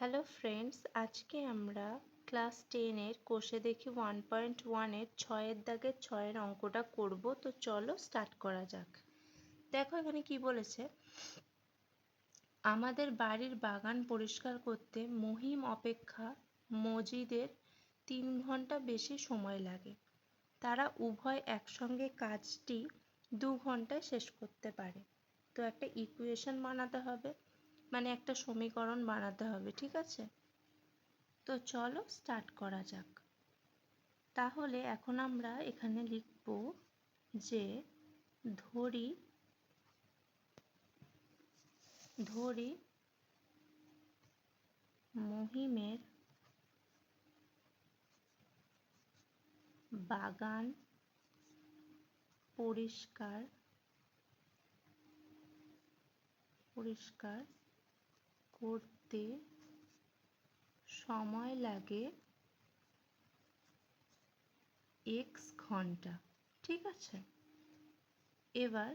Hello friends, আজকে আমরা class 10-এর কোষে দেখি 1.1-এর 6-এর দাগের 6-এর অঙ্কটা করব। তো চলো স্টার্ট করা যাক। দেখো এখানে কি বলেছে, আমাদের বাড়ির বাগান পরিষ্কার করতে মহিম অপেক্ষা মজিদের 3 ঘন্টা বেশি সময় লাগে। তারা উভয় একসঙ্গে কাজটি 2 ঘন্টায় শেষ করতে পারে। তো একটা ইকুয়েশন বানাতে হবে, মানে একটা সমীকরণ বানাতে হবে, ঠিক আছে? তো চলো স্টার্ট করা যাক। তাহলে এখন আমরা এখানে লিখব যে ধরি মহিমের বাগান পরিষ্কার করতে সময় লাগে x ঘন্টা, ঠিক আছে? এবার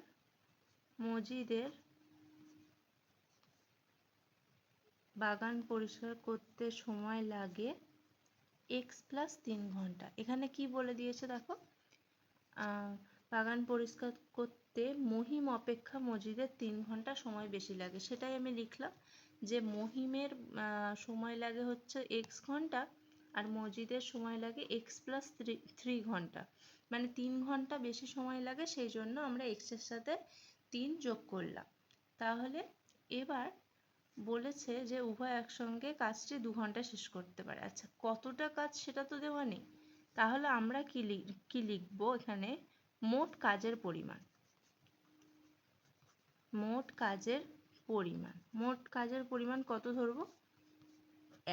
মজিদের বাগান পরিষ্কার করতে সময় লাগে x প্লাস 3 ঘন্টা। এখানে কি বলে দিয়েছে দেখো, বাগান পরিষ্কার করতে মহিম অপেক্ষা মজিদের 3 ঘন্টা সময় বেশি লাগে। সেটাই আমি লিখলাম যে মহিমের সময় লাগে হচ্ছে x ঘন্টা আর মজিদের সময় লাগে x প্লাস 3 ঘন্টা, মানে 3 ঘন্টা বেশি সময় লাগে, সেই জন্য আমরা x এর সাথে 3 যোগ করলাম। তাহলে এবার বলেছে যে উভয় একসঙ্গে কাজটি 2 ঘন্টা শেষ করতে পারে। আচ্ছা, কতটা কাজ সেটা তো দেওয়া নেই, তাহলে আমরা কি লিখব এখানে? মোট কাজের পরিমাণ। মোট কাজের পরিমাণ কত ধরব?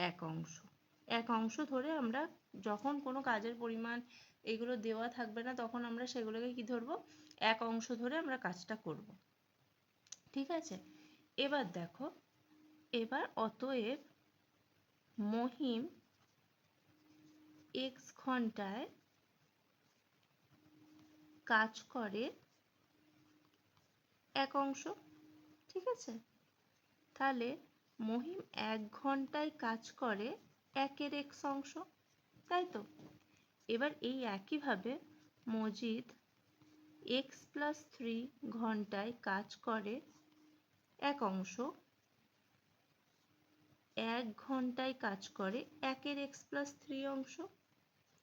এক অংশ ধরে আমরা যখন কোনো কাজের পরিমাণ এগুলো দেওয়া থাকবে না, তখন আমরা সেগুলোকে কি ধরবো? এক অংশ ধরে আমরা কাজটা করব, ঠিক আছে? এবার দেখো, অতএব মহিম x ঘন্টায় কাজ করে এক অংশ, ঠিক আছে? তাহলে মহিম 1 ঘন্টায় কাজ করে 1-এর x অংশ, তাই তো? এবার এই একইভাবে মজিদ x প্লাস 3 ঘন্টায় কাজ করে এক অংশ, 1 ঘন্টায় কাজ করে 1-এর x প্লাস 3 অংশ,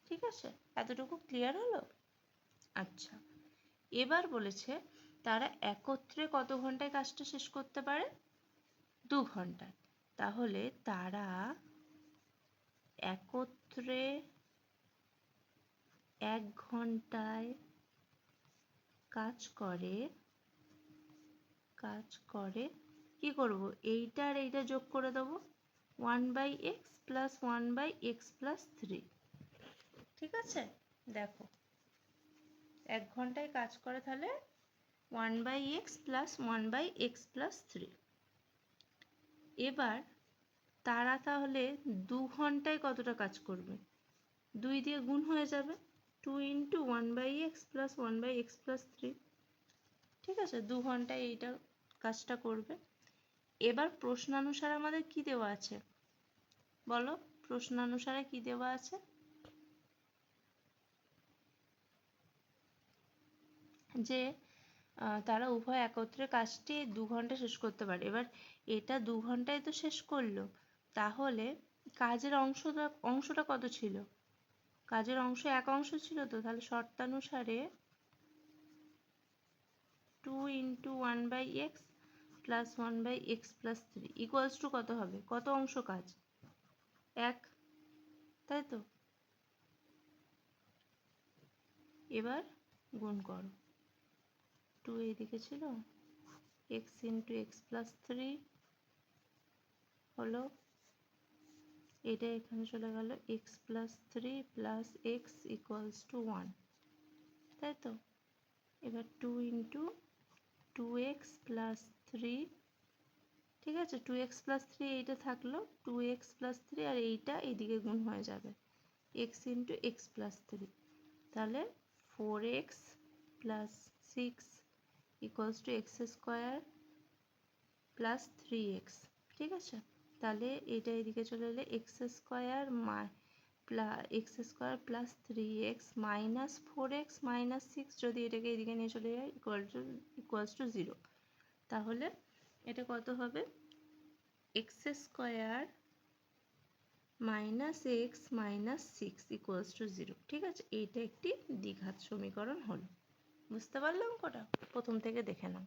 ঠিক আছে? এতটুকু ক্লিয়ার হলো? আচ্ছা, এবার বলেছে তারা একত্রে কত ঘন্টায় কাজটা শেষ করতে পারে? 2 ঘন্টায়। তাহলে তারা একত্রে 1 ঘন্টায় কাজ করে কি করব? এইটা আর এইটা যোগ করে দেবো, 1/x প্লাস 1/x প্লাস 3, ঠিক আছে? দেখো 1 ঘন্টায় কাজ করে, তাহলে 1/x প্লাস 1/x প্লাস 3। এবার তারা তাহলে 2 ঘন্টায় কতটা কাজ করবে? 2 দিয়ে গুণ হয়ে যাবে, 2 × 1/x প্লাস 1/x প্লাস 3, ঠিক আছে? 2 ঘন্টায় এইটা কাজটা করবে। এবার প্রশ্নানুসারে আমাদের কি দেওয়া আছে বলো? প্রশ্নানুসারে কি দেওয়া আছে? যে তারা উভয় একত্রে কাজটি 2 ঘন্টা শেষ করতে পারে। এবার এটা 2 ঘন্টায় তো শেষ করলো, তাহলে কাজের অংশটা কত ছিল? কাজের অংশ 1 অংশ ছিল তো, তাহলে শর্তানুসারে 2 × 1/x plus 1/x plus 3 equals to কত হবে? কত অংশ কাজ? 1, তাই তো? এবার গুণ করো, 2 এইদিকে ছিল, x × x প্লাস 3 হলো, এটা এখানে চলে গেল, x plus 3 plus x equals to 1, তাই তো? এবার 2 × 2x প্লাস 3, ঠিক আছে? 2x প্লাস 3 এইটা থাকলো, 2x প্লাস 3 আর এইটা এইদিকে গুণ হয়ে যাবে, x × x প্লাস 3, তাহলে 4x plus 6 equals to x² plus 3x, ঠিক আছে? তাহলে এটা এদিকে চলে এলে x square plus 3x minus 4x minus 6, যদি এটাকে এদিকে নিয়ে চলে যায় ইকুয়ালস টু 0, তাহলে এটা কত হবে? X square minus x minus 6 equals to 0। ঠিক আছে, এইটা একটি দ্বিঘাত সমীকরণ হলো। বুঝতে পারলাম কটা? প্রথম থেকে দেখে নাও।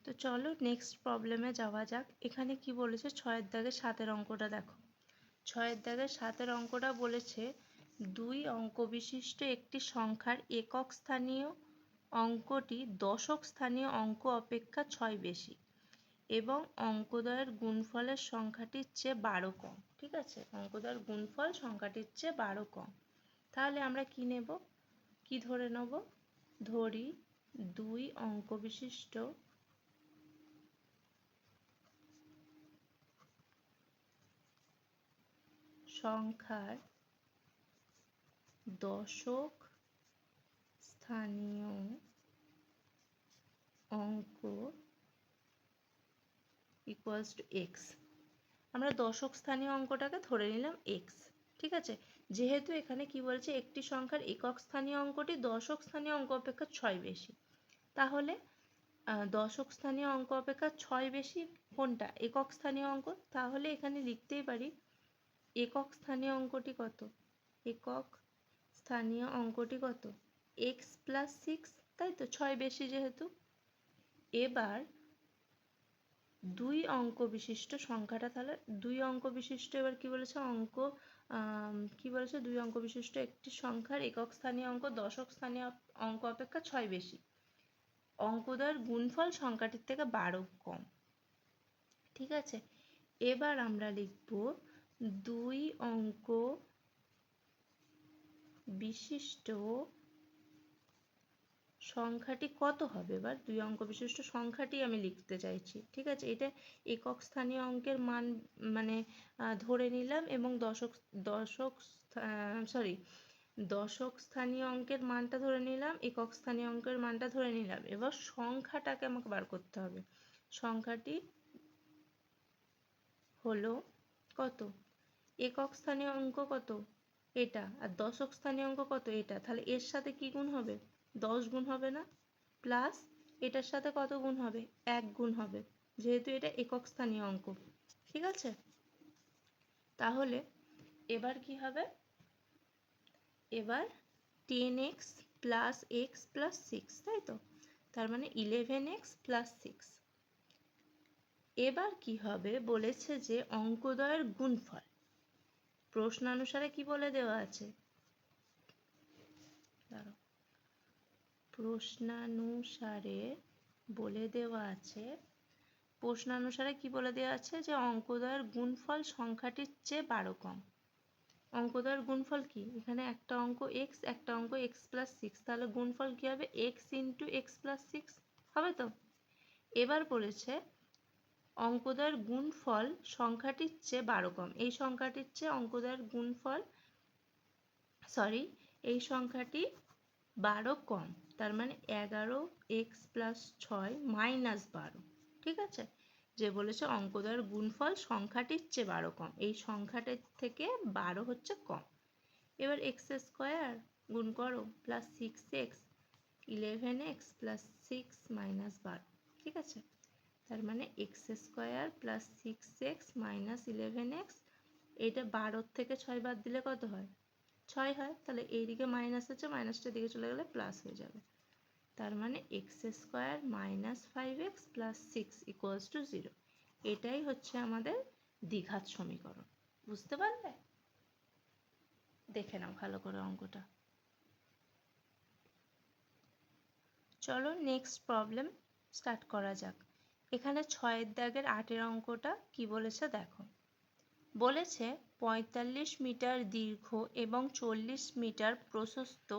তো চলো নেক্সট প্রবলেমে যাওয়া যাক। এখানে কি বলেছে? 6-এর দাগের 7-এর অঙ্কটা দেখো। 6-এর দাগের 7-এর অঙ্কটা বলেছে 2 অঙ্ক বিশিষ্ট একটি সংখ্যার একক স্থানীয় অঙ্কটি দশক স্থানীয় অঙ্ক অপেক্ষা 6 বেশি এবং অঙ্কদ্বয়ের গুণফলের সংখ্যাটির চেয়ে 12 কম। ঠিক আছে, অঙ্কদ্বয়ের গুণফল সংখ্যাটির চেয়ে 12 কম। তাহলে আমরা কি নেব? কি ধরে নেব? ধরি 2 অঙ্ক বিশিষ্ট সংখ্যার দশক স্থানীয় অঙ্ক ইকুয়ালস টু এক্স। আমরা দশক স্থানীয় অঙ্কটাকে ধরে নিলাম এক্স। ঠিক আছে, যেহেতু এখানে কি বলছে একটি সংখ্যার একক স্থানীয় অঙ্কটি দশক স্থানীয় অঙ্ক অপেক্ষা 6 বেশি, তাহলে দশক স্থানীয় অঙ্ক অপেক্ষা 6 বেশি কোনটা? একক স্থানীয় অঙ্ক। তাহলে এখানে লিখতেই পারি একক স্থানীয় অঙ্কটি কত? একক স্থানীয় অঙ্কটি কত? এক্স প্লাস 6, তাই তো, 6 বেশি যেহেতু। এবার 2 অঙ্ক বিশিষ্ট সংখ্যাটা, তাহলে 2 অঙ্ক বিশিষ্ট, এবার কি বলেছে? কি বলেছে? 2 অঙ্ক বিশিষ্ট একটি সংখ্যার একক স্থানীয় অঙ্ক দশক স্থানীয় অঙ্ক অপেক্ষা 6 বেশি, অঙ্কদ্বয়ের গুণফল সংখ্যাটির থেকে 12 কম। ঠিক আছে, এবার আমরা লিখব 2 অঙ্ক বিশিষ্ট সংখ্যাটি কত হবে? এবার 2 অঙ্ক বিশিষ্ট সংখ্যাটি আমি লিখতে চাইছি। ঠিক আছে, এটা একক স্থানীয় অঙ্কের মান মানে ধরে নিলাম এবং দশক স্থানীয় অঙ্কের মানটা ধরে নিলাম, একক স্থানীয় অঙ্কের মানটা ধরে নিলাম। এবার সংখ্যাটাকে আমাকে বার করতে হবে। সংখ্যাটি হলো কত? একক স্থানীয় অঙ্ক কত? এটা। আর দশক স্থানীয় অঙ্ক কত? এটা। তাহলে এর সাথে কি গুণ হবে? 10 গুণ হবে না? প্লাস এটার সাথে কত গুণ হবে? 1 গুণ হবে, যেহেতু এটা একক স্থানীয় অঙ্ক। ঠিক আছে, তাহলে এবার কি হবে? এবার 10x প্লাস x প্লাস 6, তাই তো, তার মানে 11x প্লাস 6। এবার কি হবে? বলেছে যে অঙ্কদ্বয়ের গুণফল। প্রশ্নানুসারে কি বলে দেওয়া আছে? প্রশ্নানুসারে বলে দেওয়া আছে, প্রশ্নানুসারে কি বলে দেওয়া আছে? যে অঙ্কদ্বয়ের গুণফল সংখ্যাটির চেয়ে 12 কম। অঙ্কদ্বয়ের গুণফল কি? এখানে একটা অঙ্ক x, একটা অঙ্ক x প্লাস 6, তাহলে গুণফল কি হবে? x ইন্টু এক্স প্লাস 6 হবে তো। এবার বলেছে অঙ্কদ্বয়ের গুণফল সংখ্যাটির চেয়ে 12 কম। এই সংখ্যাটির চেয়ে অঙ্কদ্বয়ের গুণফল এই সংখ্যাটি 12 কম, তার মানে 11x প্লাস 6 মাইনাস 12। ঠিক আছে, যে বলেছে অঙ্কদ্বয়ের গুণফল সংখ্যাটির চেয়ে 12 কম, এই সংখ্যাটির থেকে 12 হচ্ছে কম। এবার এক্স স্কোয়ার গুণ করো plus 6x 11x plus 6 minus 12। ঠিক আছে, তার মানে x square plus 6x minus 11x, এটা 12 থেকে 6 বাদ দিলে কত হয়? 6 হয়। তাহলে এইদিকে মাইনাস আছে, মাইনাসটার দিকে চলে গেলে প্লাস হয়ে যাবে। তার মানে x square minus 5x plus 6 equals to 0। এটাই হচ্ছে আমাদের দ্বিঘাত সমীকরণ। বুঝতে পারলে? দেখে নাও ভালো করে অঙ্কটা। চলো নেক্সট প্রবলেম স্টার্ট করা যাক। এখানে 6-এর দাগের 8-এর অঙ্কটা কি বলেছে দেখো। বলেছে 45 মিটার দীর্ঘ এবং 40 মিটার প্রশস্ত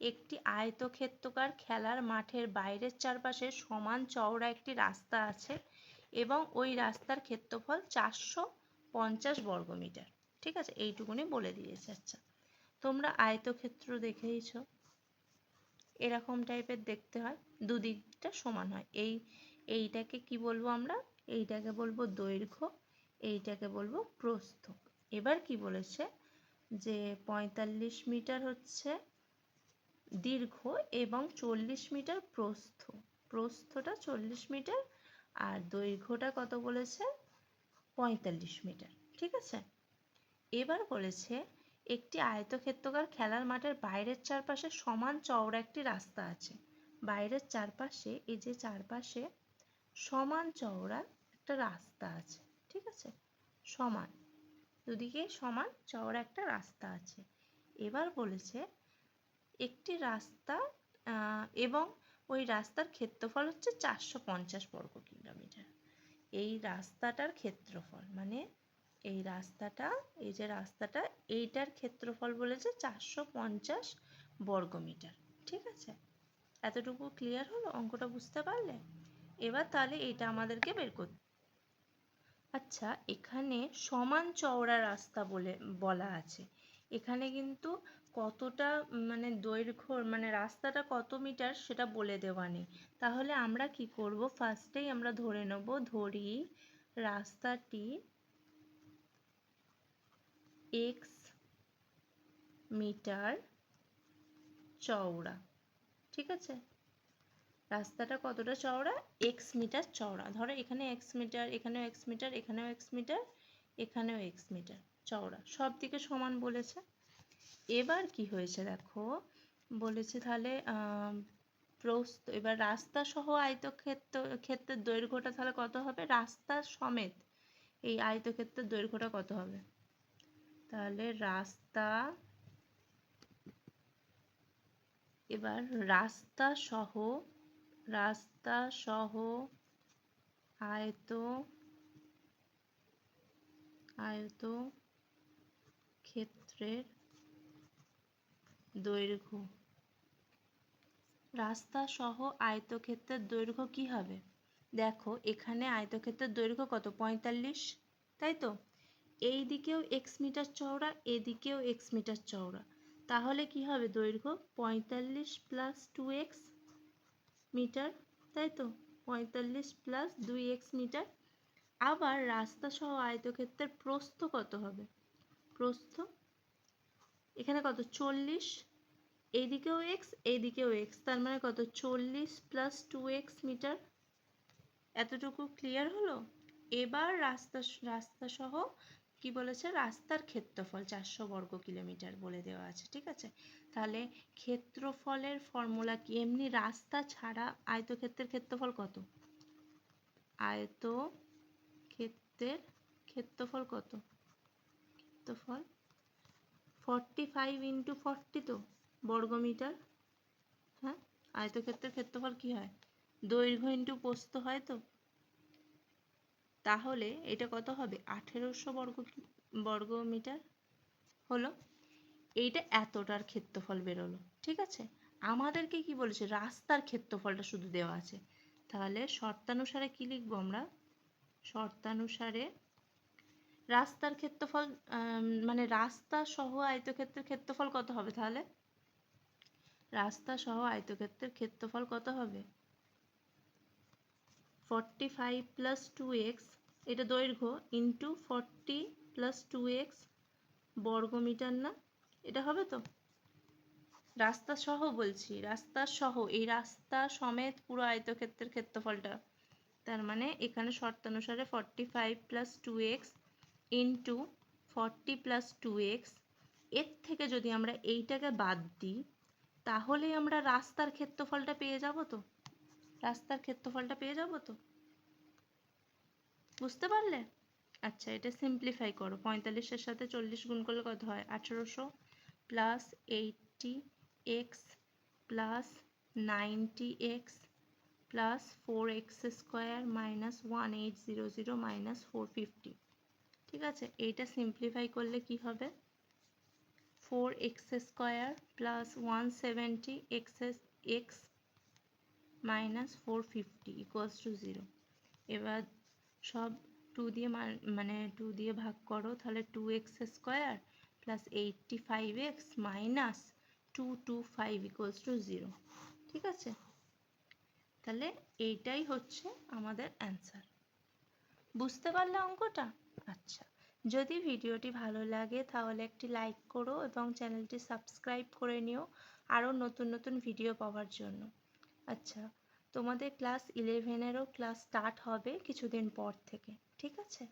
একটি আয়তক্ষেত্রাকার খেলার মাঠের বাইরের চারপাশে সমান চওড়া একটি রাস্তা আছে এবং ওই রাস্তার ক্ষেত্রফল 450 বর্গমিটার। ঠিক আছে, এইটুকুনি বলে দিয়েছে। আচ্ছা, তোমরা আয়তক্ষেত্র দেখেইছো, এরকম টাইপের দেখতে হয়, দুদিকটা সমান হয়। এইটাকে কি বলবো আমরা? এইটাকে বলবো দৈর্ঘ্য, এইটাকে বলবো প্রস্থ। এবার কি বলেছে যে 45 মিটার হচ্ছে দীর্ঘ এবং 40 মিটার প্রস্থ। প্রস্থটা 40 মিটার আর দৈর্ঘ্যটা কত বলেছে 45 মিটার। ঠিক আছে, এবার বলেছে একটি আয়তক্ষেত্রাকার খেলার মাঠের বাইরের চারপাশে সমান চওড়া একটি রাস্তা আছে। বাইরের চারপাশে, এই যে চারপাশে সমান চওড়া একটা রাস্তা আছে। ঠিক আছে, সমান, দুদিকে সমান চওড়া একটা রাস্তা আছে। এবার বলেছে একটি রাস্তা এবং ওই রাস্তার ক্ষেত্রফল হচ্ছে 450 বর্গ কিলোমিটার। এই রাস্তাটার ক্ষেত্রফল মানে এই রাস্তাটা, এই যে রাস্তাটা, এইটার ক্ষেত্রফল বলেছে 450 বর্গমিটার। ঠিক আছে, এতটুকু ক্লিয়ার হলো? অঙ্কটা বুঝতে পারলে? এবার তাহলে এটা আমাদেরকে বের করতে। আচ্ছা, এখানে সমান চওড়া রাস্তা বলা আছে। এখানে কিন্তু কতটা মানে দৈর্ঘ্য মানে রাস্তাটা কত মিটার সেটা বলে দেওয়া নেই। তাহলে আমরা কি করব, ফার্স্টেই আমরা ধরে নেব, ধরি রাস্তাটি x মিটার চওড়া। ঠিক আছে, রাস্তাটা কতটা চওড়া, x মিটার চওড়া। ধরো এখানে x মিটার, এখানেও x মিটার, এখানেও x মিটার, এখানেও x মিটার চওড়া, সব দিকে সমান বলেছে। এবার কি হয়েছে দেখো, বলেছে তাহলে প্রস্থ, এবার রাস্তা সহ ক্ষেত্রের দৈর্ঘ্যটা তাহলে কত হবে, রাস্তা সমেত এই আয়তক্ষেত্রের দৈর্ঘ্যটা কত হবে, তাহলে রাস্তা, এবার রাস্তা সহ আয়তক্ষেত্রের দৈর্ঘ্য, রাস্তা সহ আয়তক্ষেত্রের দৈর্ঘ্য কি হবে, দেখো এখানে আয়তক্ষেত্রের দৈর্ঘ্য কত 45, তাই তো, এই দিকেও x মিটার চওড়া, এদিকেও x মিটার চওড়া, তাহলে কি হবে দৈর্ঘ্য 45 প্লাস 2x মিটার, তাই তো, 45 প্লাস 2x মিটার। আবার রাস্তা সহ আয়তক্ষেত্রের প্রস্থ কত হবে, প্রস্থ এখানে কত 40, এইদিকেও x এইদিকেও x, তার মানে কত 40 প্লাস 2x মিটার। এতটুকু ক্লিয়ার হলো? এবার রাস্তা সহ কি বলেছে, রাস্তার ক্ষেত্রফল 400 বর্গ কিলোমিটার বলে দেওয়া আছে। ঠিক আছে, তাহলে ক্ষেত্রফলের ফর্মুলা কি, এমনি রাস্তা ছাড়া আয়তক্ষেত্রের ক্ষেত্রফল কত, আয়তক্ষেত্রের ক্ষেত্রফল কত, ক্ষেত্রফল 45 ইন্টু 40 তো বর্গমিটার। হ্যাঁ, আয়তক্ষেত্রের ক্ষেত্রফল কি হয়, দৈর্ঘ্য ইন্টু প্রস্থ হয় তো, তাহলে এটা কত হবে 1800 বর্গমিটার হলো। এইটা এতটার ক্ষেত্রফল বেরোলো। ঠিক আছে, আমাদেরকে কি বলেছে, রাস্তার ক্ষেত্রফলটা শুধু দেওয়া আছে, তাহলে শর্তানুসারে কি লিখবো আমরা, শর্তানুসারে রাস্তার ক্ষেত্রফল মানে রাস্তা সহ আয়তক্ষেত্রের ক্ষেত্রফল কত হবে, তাহলে রাস্তা সহ আয়তক্ষেত্রের ক্ষেত্রফল কত হবে 45 প্লাস 2x, এটা দৈর্ঘ্য, ইন্টু 40 প্লাস 2x বর্গমিটার, না এটা হবে তো, রাস্তা সহ বলছি, রাস্তা সহ, এই রাস্তা সমেত পুরো আয়তক্ষেত্রের ক্ষেত্রফলটা, তার মানে এখানে শর্তানুসারে 45 plus 2x into 40 plus 2x, এর থেকে যদি আমরা এইটাকে বাদ দিই তাহলেই আমরা রাস্তার ক্ষেত্রফলটা পেয়ে যাব তো, রাস্তার ক্ষেত্রফলটা পেয়ে যাব তো, বুঝতে পারলে? আচ্ছা, এটা সিম্পলিফাই করো, 45-এর সাথে 40 গুণ করলে কত হয় 1800 plus 80x plus 90x plus 4x square minus 1800 minus 450। ঠিক আছে, এইটা সিম্পলিফাই করলে কি হবে 4x square plus 170x minus 450 equals to 0। এবার সব 2 দিয়ে মানে 2 দিয়ে ভাগ করো, তাহলে 2x square plus 85x minus 225 equals to 0। ঠিক আছে, তাহলে এইটাই হচ্ছে আমাদের অ্যান্সার। বুঝতে পারলে অঙ্কটা? আচ্ছা, যদি ভিডিওটি ভালো লাগে তাহলে একটি লাইক করো এবং চ্যানেলটি সাবস্ক্রাইব করে নিও আরও নতুন নতুন ভিডিও পাওয়ার জন্য। আচ্ছা, তোমাদের ক্লাস 11-এরও ক্লাস স্টার্ট হবে কিছুদিন পর থেকে, ঠিক আছে?